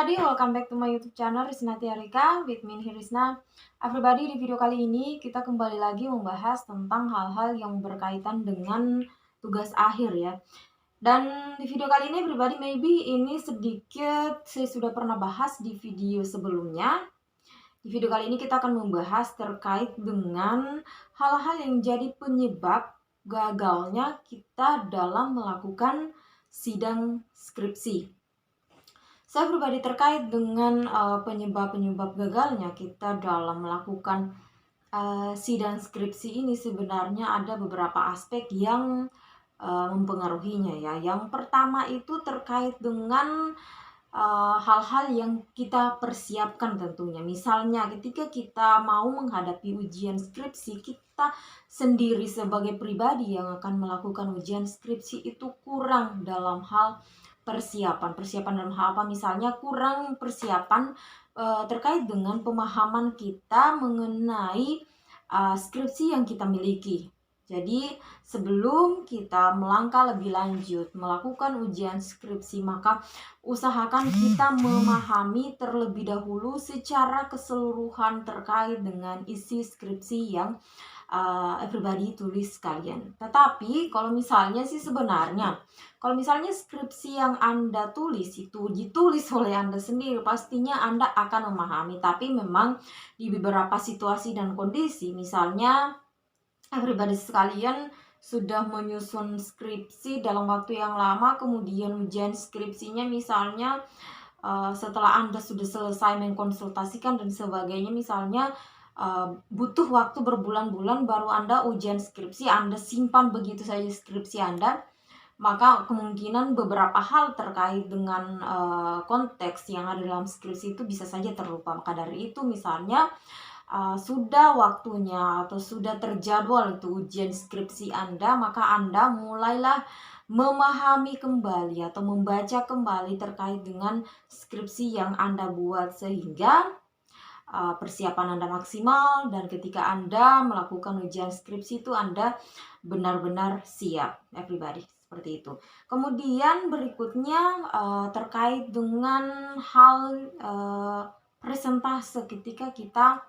everybody, welcome back to my YouTube channel Risna Tiarika with me Risna. Everybody, di video kali ini kita kembali lagi membahas tentang hal-hal yang berkaitan dengan tugas akhir ya. Dan di video kali ini everybody, maybe ini sedikit saya sudah pernah bahas di video sebelumnya. Di video kali ini kita akan membahas terkait dengan hal-hal yang jadi penyebab gagalnya kita dalam melakukan sidang skripsi. Saya pribadi terkait dengan penyebab-penyebab gagalnya kita dalam melakukan sidang skripsi ini, sebenarnya ada beberapa aspek yang mempengaruhinya ya. Yang pertama itu terkait dengan hal-hal yang kita persiapkan tentunya. Misalnya ketika kita mau menghadapi ujian skripsi, kita sendiri sebagai pribadi yang akan melakukan ujian skripsi itu kurang dalam hal persiapan dalam hal apa? Misalnya kurang persiapan terkait dengan pemahaman kita mengenai skripsi yang kita miliki. Jadi sebelum kita melangkah lebih lanjut melakukan ujian skripsi, maka usahakan kita memahami terlebih dahulu secara keseluruhan terkait dengan isi skripsi yang everybody tulis kalian. Tetapi kalau misalnya skripsi yang Anda tulis itu ditulis oleh Anda sendiri, pastinya Anda akan memahami. Tapi memang di beberapa situasi dan kondisi, misalnya everybody sekalian sudah menyusun skripsi dalam waktu yang lama, kemudian ujian skripsinya misalnya setelah Anda sudah selesai mengkonsultasikan dan sebagainya, misalnya butuh waktu berbulan-bulan baru Anda ujian skripsi, Anda simpan begitu saja skripsi Anda, maka kemungkinan beberapa hal terkait dengan konteks yang ada dalam skripsi itu bisa saja terlupa. Maka dari itu misalnya sudah waktunya atau sudah terjadwal itu ujian skripsi Anda, maka Anda mulailah memahami kembali atau membaca kembali terkait dengan skripsi yang Anda buat, sehingga persiapan Anda maksimal, dan ketika Anda melakukan ujian skripsi itu Anda benar-benar siap, everybody. Seperti itu. Kemudian berikutnya terkait dengan hal presentase ketika kita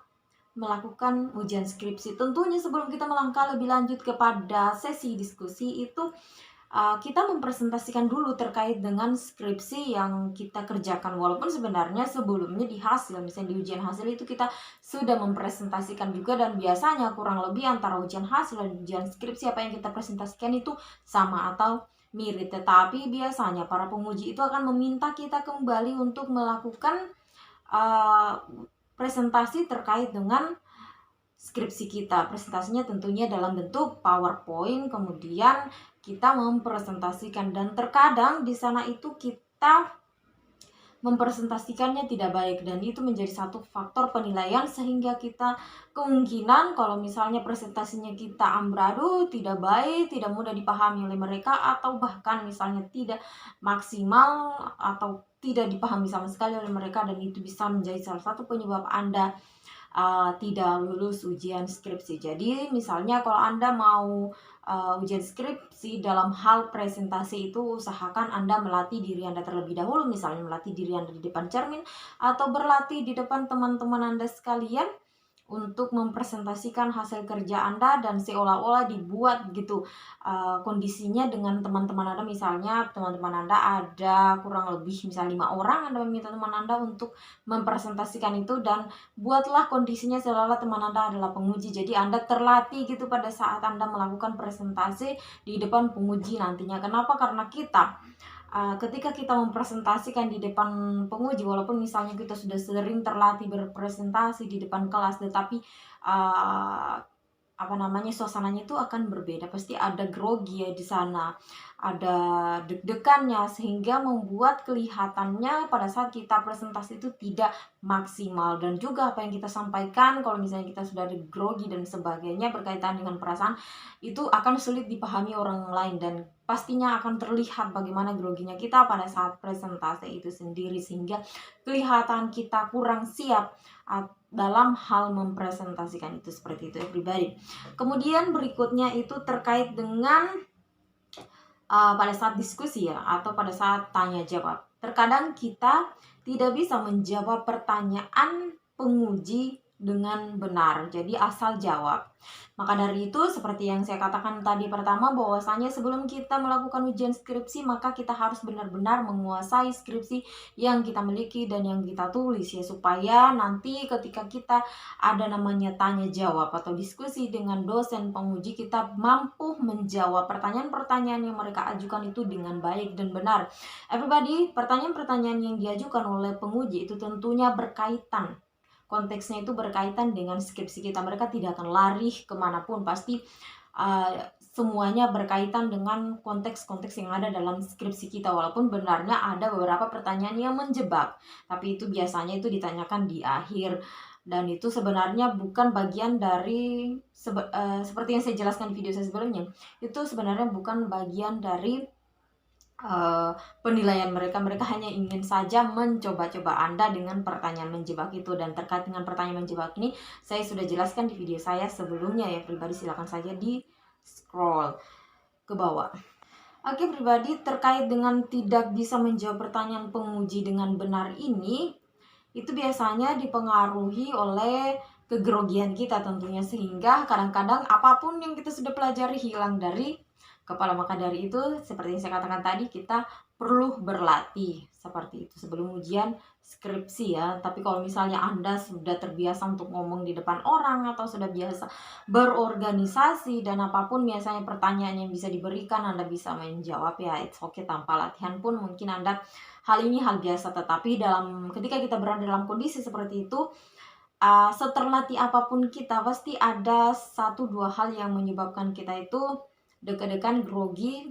melakukan ujian skripsi. Tentunya sebelum kita melangkah lebih lanjut kepada sesi diskusi itu, kita mempresentasikan dulu terkait dengan skripsi yang kita kerjakan. Walaupun sebenarnya sebelumnya di hasil, misalnya di ujian hasil itu kita sudah mempresentasikan juga, dan biasanya kurang lebih antara ujian hasil dan ujian skripsi apa yang kita presentasikan itu sama atau mirip. Tetapi biasanya para penguji itu akan meminta kita kembali untuk melakukan presentasi terkait dengan skripsi kita. Presentasinya tentunya dalam bentuk PowerPoint, kemudian kita mempresentasikan, dan terkadang di sana itu kita mempresentasikannya tidak baik, dan itu menjadi satu faktor penilaian, sehingga kita kemungkinan kalau misalnya presentasinya kita amburadul, tidak baik, tidak mudah dipahami oleh mereka, atau bahkan misalnya tidak maksimal atau tidak dipahami sama sekali oleh mereka, dan itu bisa menjadi salah satu penyebab Anda tidak lulus ujian skripsi. Jadi misalnya kalau Anda mau ujian skripsi dalam hal presentasi itu, usahakan Anda melatih diri Anda terlebih dahulu, misalnya melatih diri Anda di depan cermin atau berlatih di depan teman-teman Anda sekalian untuk mempresentasikan hasil kerja Anda, dan seolah-olah dibuat gitu kondisinya dengan teman-teman Anda. Misalnya teman-teman Anda ada kurang lebih misalnya 5 orang, Anda meminta teman Anda untuk mempresentasikan itu, dan buatlah kondisinya seolah-olah teman Anda adalah penguji. Jadi Anda terlatih gitu pada saat Anda melakukan presentasi di depan penguji nantinya. Kenapa? Karena kita ketika kita mempresentasikan di depan penguji, walaupun misalnya kita sudah sering terlatih berpresentasi di depan kelas, tetapi suasananya itu akan berbeda. Pasti ada grogi ya di sana, ada deg-degannya, sehingga membuat kelihatannya pada saat kita presentasi itu tidak maksimal. Dan juga apa yang kita sampaikan, kalau misalnya kita sudah ada grogi dan sebagainya berkaitan dengan perasaan, itu akan sulit dipahami orang lain, dan pastinya akan terlihat bagaimana groginya kita pada saat presentasi itu sendiri, sehingga kelihatan kita kurang siap dalam hal mempresentasikan itu. Seperti itu everybody. Kemudian berikutnya itu terkait dengan pada saat diskusi ya, atau pada saat tanya jawab. Terkadang kita tidak bisa menjawab pertanyaan penguji dengan benar, jadi asal jawab. Maka dari itu, seperti yang saya katakan tadi pertama, bahwasanya sebelum kita melakukan ujian skripsi, maka kita harus benar-benar menguasai skripsi yang kita miliki dan yang kita tulis ya, supaya nanti ketika kita ada namanya tanya jawab atau diskusi dengan dosen penguji, kita mampu menjawab pertanyaan-pertanyaan yang mereka ajukan itu dengan baik dan benar. Everybody, pertanyaan-pertanyaan yang diajukan oleh penguji itu tentunya berkaitan, konteksnya itu berkaitan dengan skripsi kita. Mereka tidak akan lari kemanapun, pasti semuanya berkaitan dengan konteks-konteks yang ada dalam skripsi kita. Walaupun benarnya ada beberapa pertanyaan yang menjebak, tapi itu biasanya itu ditanyakan di akhir, dan itu sebenarnya bukan bagian dari seperti yang saya jelaskan di video saya sebelumnya, itu sebenarnya bukan bagian dari penilaian mereka. Mereka hanya ingin saja mencoba-coba Anda dengan pertanyaan menjebak itu. Dan terkait dengan pertanyaan menjebak ini, saya sudah jelaskan di video saya sebelumnya ya pribadi, silakan saja di scroll ke bawah. Oke pribadi, terkait dengan tidak bisa menjawab pertanyaan penguji dengan benar ini, itu biasanya dipengaruhi oleh kegrogian kita tentunya, sehingga kadang-kadang apapun yang kita sudah pelajari hilang dari kepala. Maka dari itu, seperti yang saya katakan tadi, kita perlu berlatih seperti itu sebelum ujian skripsi ya. Tapi kalau misalnya Anda sudah terbiasa untuk ngomong di depan orang, atau sudah biasa berorganisasi, dan apapun biasanya pertanyaan yang bisa diberikan Anda bisa menjawab ya, it's okay. Tanpa latihan pun mungkin Anda hal ini hal biasa. Tetapi ketika kita berada dalam kondisi seperti itu, seterlatih apapun kita, pasti ada 1-2 hal yang menyebabkan kita itu deg-degan, grogi,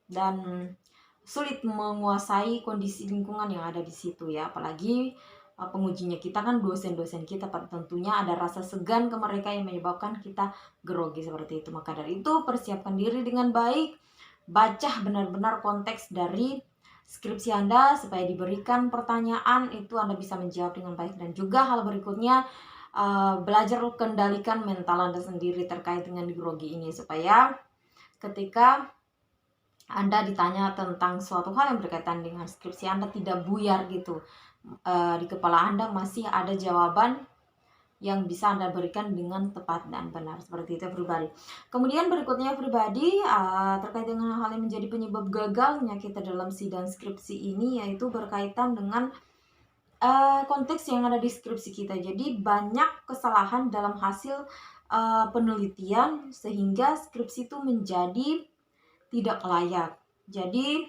dan sulit menguasai kondisi lingkungan yang ada di situ ya. Apalagi pengujinya kita kan dosen-dosen kita, tentunya ada rasa segan ke mereka yang menyebabkan kita grogi seperti itu. Maka dari itu, persiapkan diri dengan baik, baca benar-benar konteks dari skripsi Anda supaya diberikan pertanyaan itu Anda bisa menjawab dengan baik. Dan juga hal berikutnya, belajar kendalikan mental Anda sendiri terkait dengan grogi ini, supaya ketika Anda ditanya tentang suatu hal yang berkaitan dengan skripsi Anda tidak buyar gitu. Di kepala Anda masih ada jawaban yang bisa Anda berikan dengan tepat dan benar, seperti itu pribadi. Kemudian berikutnya pribadi, terkait dengan hal yang menjadi penyebab gagalnya kita dalam sidang skripsi ini, yaitu berkaitan dengan konteks yang ada di skripsi kita. Jadi banyak kesalahan dalam hasil penelitian sehingga skripsi itu menjadi tidak layak. Jadi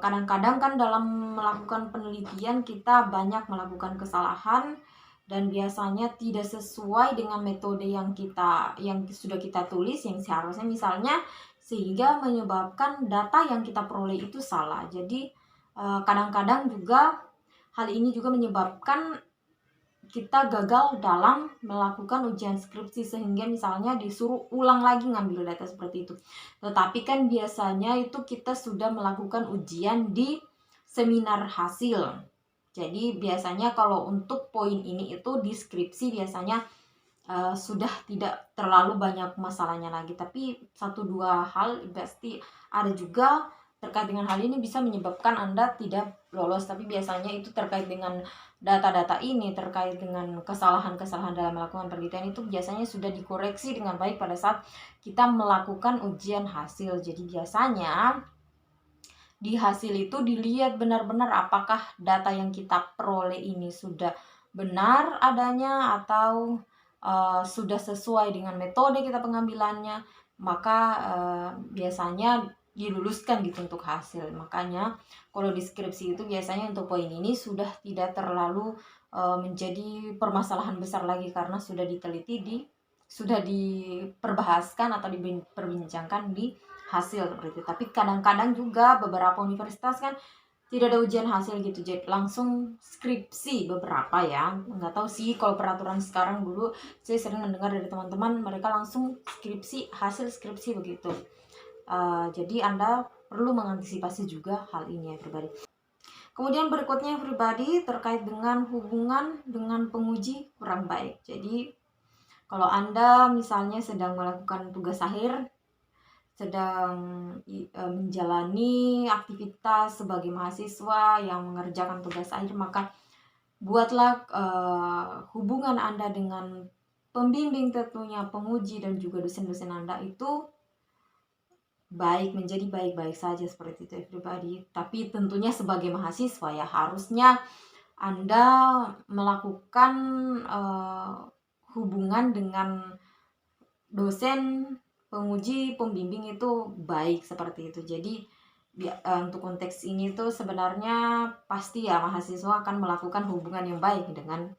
kadang-kadang kan dalam melakukan penelitian kita banyak melakukan kesalahan, dan biasanya tidak sesuai dengan metode yang sudah kita tulis, yang seharusnya misalnya, sehingga menyebabkan data yang kita peroleh itu salah. Jadi kadang-kadang juga hal ini juga menyebabkan kita gagal dalam melakukan ujian skripsi, sehingga misalnya disuruh ulang lagi ngambil data seperti itu. Tetapi kan biasanya itu kita sudah melakukan ujian di seminar hasil. Jadi biasanya kalau untuk poin ini itu di skripsi biasanya sudah tidak terlalu banyak masalahnya lagi. Tapi 1-2 hal pasti ada juga terkait dengan hal ini bisa menyebabkan Anda tidak lolos. Tapi biasanya itu terkait dengan data-data ini, terkait dengan kesalahan-kesalahan dalam melakukan penelitian, itu biasanya sudah dikoreksi dengan baik pada saat kita melakukan ujian hasil. Jadi biasanya di hasil itu dilihat benar-benar apakah data yang kita peroleh ini sudah benar adanya, atau sudah sesuai dengan metode kita pengambilannya. Maka biasanya diluluskan gitu untuk hasil. Makanya kalau di skripsi itu biasanya untuk poin ini sudah tidak terlalu menjadi permasalahan besar lagi, karena sudah diteliti, sudah diperbahaskan atau diperbincangkan di hasil seperti itu. Tapi kadang-kadang juga beberapa universitas kan tidak ada ujian hasil gitu, jadi langsung skripsi beberapa ya. Nggak tahu sih kalau peraturan sekarang, dulu saya sering mendengar dari teman-teman mereka langsung skripsi, hasil skripsi begitu. Jadi Anda perlu mengantisipasi juga hal ini ya pribadi. Kemudian berikutnya pribadi, terkait dengan hubungan dengan penguji kurang baik. Jadi kalau Anda misalnya sedang melakukan tugas akhir, sedang menjalani aktivitas sebagai mahasiswa yang mengerjakan tugas akhir, maka buatlah hubungan Anda dengan pembimbing tentunya, penguji dan juga dosen-dosen Anda itu menjadi baik-baik saja seperti itu everybody. Tapi tentunya sebagai mahasiswa ya harusnya Anda melakukan hubungan dengan dosen, penguji, pembimbing itu baik seperti itu. Jadi untuk konteks ini tuh sebenarnya pasti ya mahasiswa akan melakukan hubungan yang baik dengan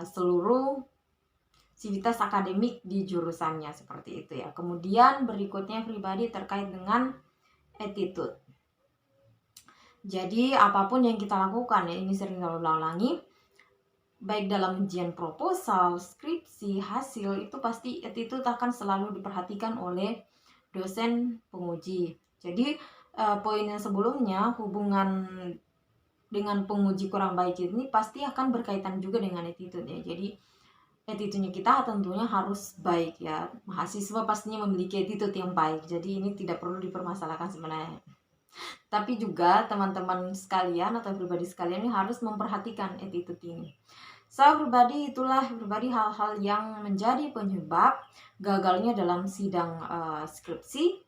seluruh sivitas akademik di jurusannya seperti itu ya. Kemudian berikutnya pribadi terkait dengan attitude. Jadi apapun yang kita lakukan ya, ini sering kalau ulang-ulangi, baik dalam ujian proposal, skripsi, hasil, itu pasti attitude akan selalu diperhatikan oleh dosen penguji. Jadi poin yang sebelumnya, hubungan dengan penguji kurang baik ini pasti akan berkaitan juga dengan attitude ya. Jadi attitude-nya kita tentunya harus baik ya. Mahasiswa pastinya memiliki attitude yang baik. Jadi ini tidak perlu dipermasalahkan sebenarnya. Tapi juga teman-teman sekalian atau pribadi sekalian ini harus memperhatikan attitude ini. So pribadi itulah hal-hal yang menjadi penyebab gagalnya dalam sidang skripsi.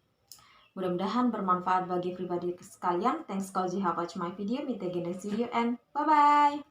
Mudah-mudahan bermanfaat bagi pribadi sekalian. Thanks kalau you have watched my video. Meet again next video and bye-bye.